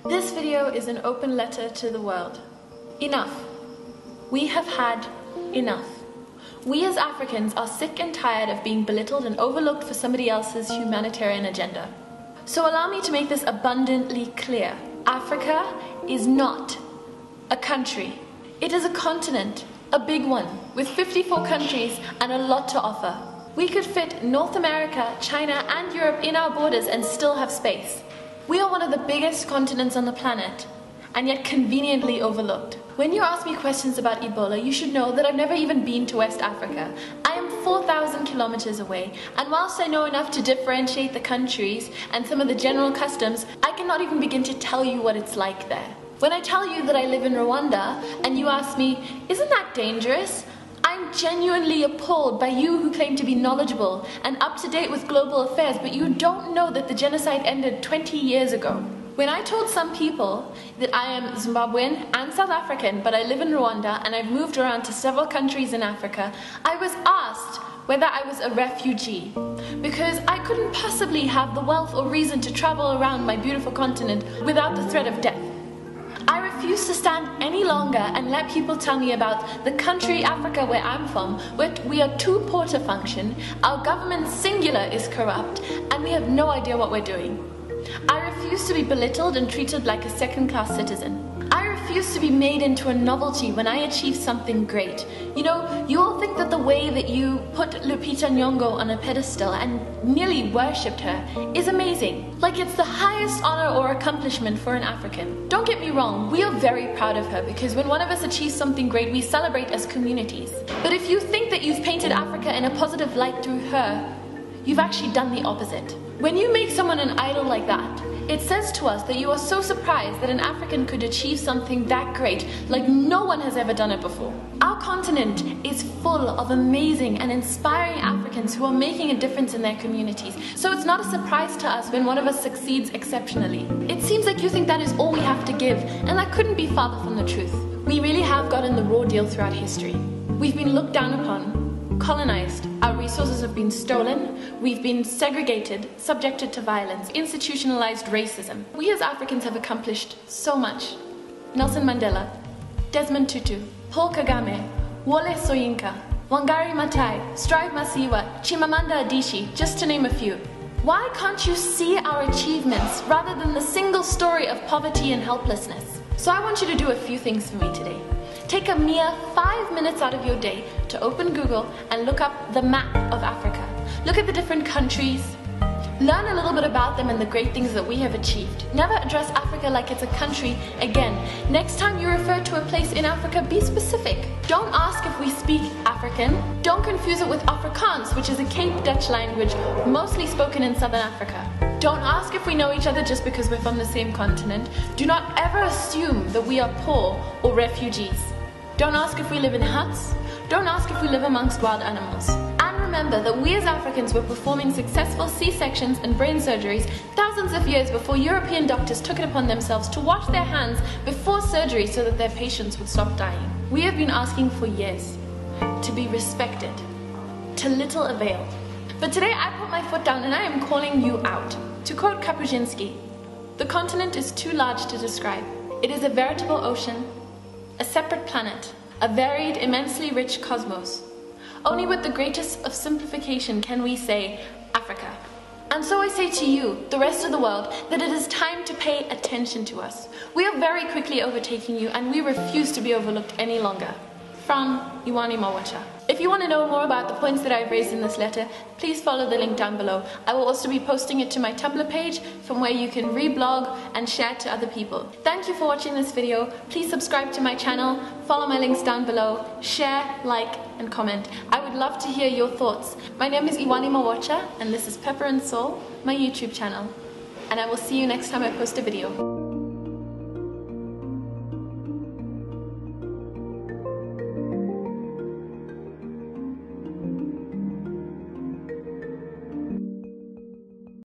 This video is an open letter to the world. Enough. We have had enough. We as Africans are sick and tired of being belittled and overlooked for somebody else's humanitarian agenda. So allow me to make this abundantly clear. Africa is not a country. It is a continent, a big one, with 54 countries and a lot to offer. We could fit North America, China, and Europe in our borders and still have space. We are one of the biggest continents on the planet, and yet conveniently overlooked. When you ask me questions about Ebola, you should know that I've never even been to West Africa. I am 4,000 kilometers away, and whilst I know enough to differentiate the countries and some of the general customs, I cannot even begin to tell you what it's like there. When I tell you that I live in Rwanda, and you ask me, isn't that dangerous? I'm genuinely appalled by you who claim to be knowledgeable and up to date with global affairs, but you don't know that the genocide ended 20 years ago. When I told some people that I am Zimbabwean and South African, but I live in Rwanda and I've moved around to several countries in Africa, I was asked whether I was a refugee, because I couldn't possibly have the wealth or reason to travel around my beautiful continent without the threat of death. I refuse to stand any longer and let people tell me about the country Africa where I'm from, where we are too poor to function, our government singular is corrupt, and we have no idea what we're doing. I refuse to be belittled and treated like a second-class citizen. I refuse to be made into a novelty when I achieve something great. You know, you all think that the way that you put Lupita Nyong'o on a pedestal and nearly worshipped her is amazing. Like it's the highest honor or accomplishment for an African. Don't get me wrong, we are very proud of her because when one of us achieves something great, we celebrate as communities. But if you think that you've painted Africa in a positive light through her, you've actually done the opposite. When you make someone an idol like that, it says to us that you are so surprised that an African could achieve something that great, like no one has ever done it before. Our continent is full of amazing and inspiring Africans who are making a difference in their communities. So it's not a surprise to us when one of us succeeds exceptionally. It seems like you think that is all we have to give, and that couldn't be farther from the truth. We really have gotten the raw deal throughout history. We've been looked down upon, colonized, our resources have been stolen, we've been segregated, subjected to violence, institutionalized racism. We as Africans have accomplished so much. Nelson Mandela, Desmond Tutu, Paul Kagame, Wole Soyinka, Wangari Maathai, Strive Masiyiwa, Chimamanda Adichie, just to name a few. Why can't you see our achievements rather than the single story of poverty and helplessness? So I want you to do a few things for me today. Take a mere 5 minutes out of your day to open Google and look up the map of Africa. Look at the different countries. Learn a little bit about them and the great things that we have achieved. Never address Africa like it's a country again. Next time you refer to a place in Africa, be specific. Don't ask if we speak African. Don't confuse it with Afrikaans, which is a Cape Dutch language mostly spoken in Southern Africa. Don't ask if we know each other just because we're from the same continent. Do not ever assume that we are poor or refugees. Don't ask if we live in huts. Don't ask if we live amongst wild animals. And remember that we as Africans were performing successful C-sections and brain surgeries thousands of years before European doctors took it upon themselves to wash their hands before surgery so that their patients would stop dying. We have been asking for years to be respected, to little avail. But today I put my foot down and I am calling you out. To quote Kapuscinski, the continent is too large to describe. It is a veritable ocean, a separate planet, a varied, immensely rich cosmos. Only with the greatest of simplification can we say Africa. And so I say to you, the rest of the world, that it is time to pay attention to us. We are very quickly overtaking you and we refuse to be overlooked any longer. From Iwani Mawacha. If you want to know more about the points that I've raised in this letter, please follow the link down below. I will also be posting it to my Tumblr page from where you can reblog and share it to other people. Thank you for watching this video. Please subscribe to my channel, follow my links down below, share, like, and comment. I would love to hear your thoughts. My name is Iwani Mawacha and this is Pepper and Soul, my YouTube channel. And I will see you next time I post a video.